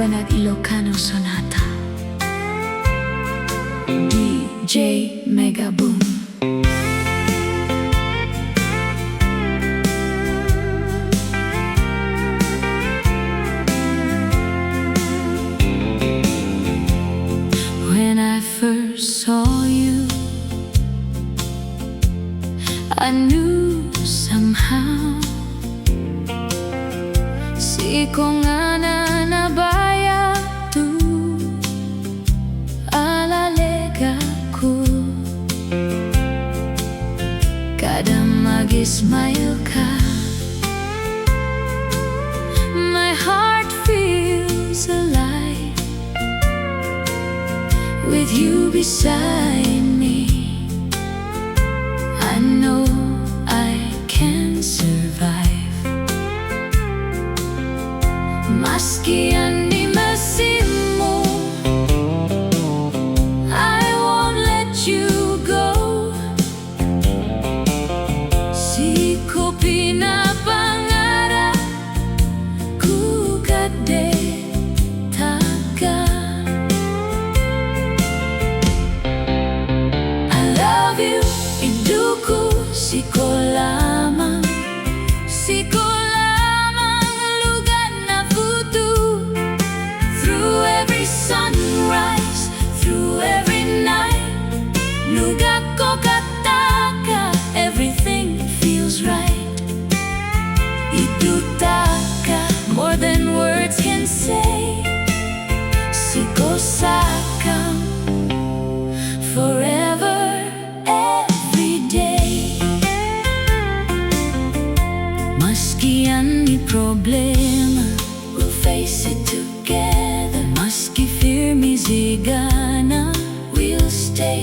IBANAG Ilocano Sonata. DJ Mega Boom. When I first saw you, I knew somehow si ko nga nanabaya tu alalega ko kada mag-smile ka. My heart feels alive with you beside me. I know I can survive. Maski, anni, mesimmu, I won't let you go. Di ko pinapangarap ku kadetaga. I love you, iduko, siko lamang, siko lamang lugan na puto. Through every sunrise, through every night, luga ko kataka, everything feels right. Idutaka, more than words can say. Siko sakam, forever, every day. Maski anni problema, we'll face it together. Maski fear mizigana, we'll stay